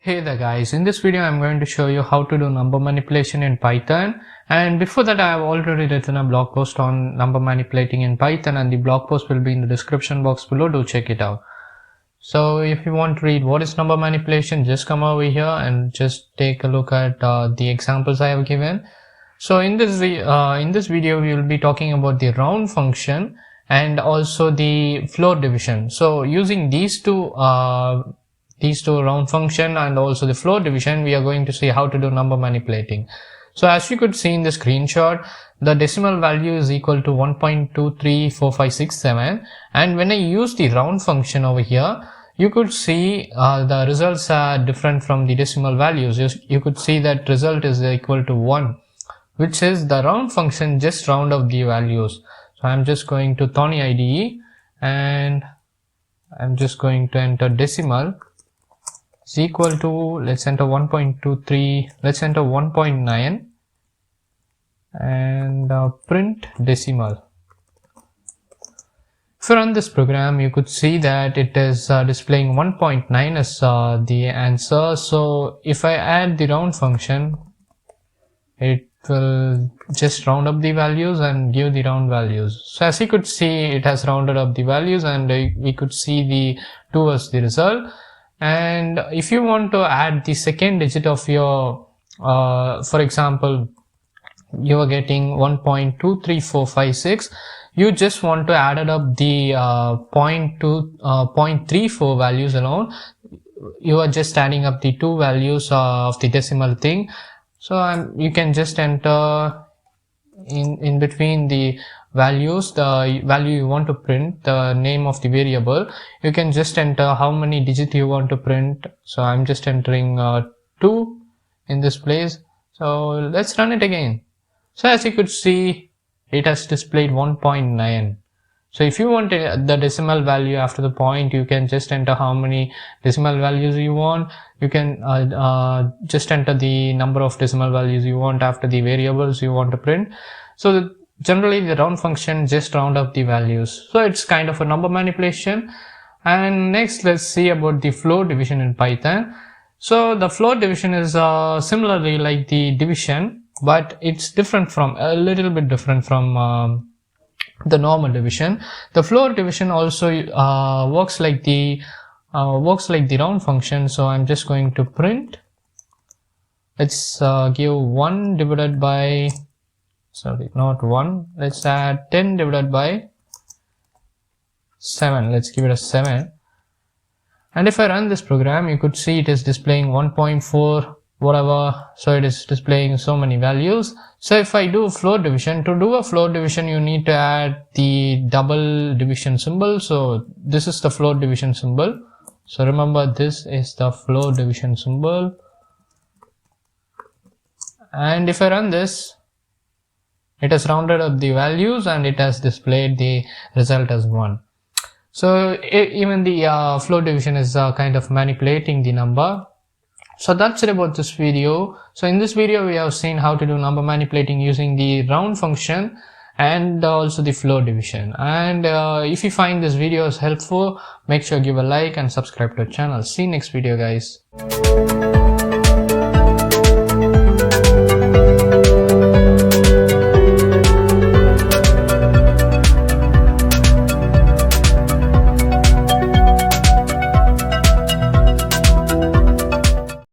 Hey there guys, in this video I'm going to show you how to do number manipulation in Python, and before that I have already written a blog post on number manipulating in Python and the blog post will be in the description box below. Do check it out. So if you want to read what is number manipulation, just come over here and just take a look at the examples I have given. So in this video we will be talking about the round function and also the floor division. So using these two round function and also the floor division, we are going to see how to do number manipulating. So as you could see in the screenshot, the decimal value is equal to 1.234567, and when I use the round function over here, you could see the results are different from the decimal values. You could see that result is equal to 1, which is the round function just round up the values. So I'm just going to Thorny IDE and I'm just going to enter decimal is equal to, let's enter 1.23, let's enter 1.9 and print decimal. If you run this program, you could see that it is displaying 1.9 as the answer. So if I add the round function, it will just round up the values and give the round values. So as you could see, it has rounded up the values and we could see the 2 as the result. And if you want to add the second digit of your, for example, you are getting 1.23456, you just want to add up the 0.34 values alone. You are just adding up the two values of the decimal thing. So you can just enter in between the values, the value you want to print, the name of the variable. You can just enter how many digits you want to print. So I'm just entering 2 in this place. So let's run it again. So as you could see, it has displayed 1.9. So if you want the decimal value after the point, you can just enter how many decimal values you want. You can just enter the number of decimal values you want after the variables you want to print. So generally the round function just round up the values. So it's kind of a number manipulation. And next let's see about the floor division in Python. So the floor division is similarly like the division, but it's different from, a little bit different from the normal division. The floor division also works like the round function. So I'm just going to print, let's give 1 divided by, sorry, not 1, let's add 10 divided by 7, let's give it a 7. And if I run this program, you could see it is displaying 1.4 whatever, so it is displaying so many values. So if I do floor division, to do a floor division you need to add the double division symbol. So this is the floor division symbol. So remember, this is the floor division symbol. And if I run this, it has rounded up the values and it has displayed the result as 1. So even the floor division is kind of manipulating the number. So that's it about this video. So in this video we have seen how to do number manipulating using the round function and also the floor division. And if you find this video is helpful, make sure give a like and subscribe to the channel. See you next video guys.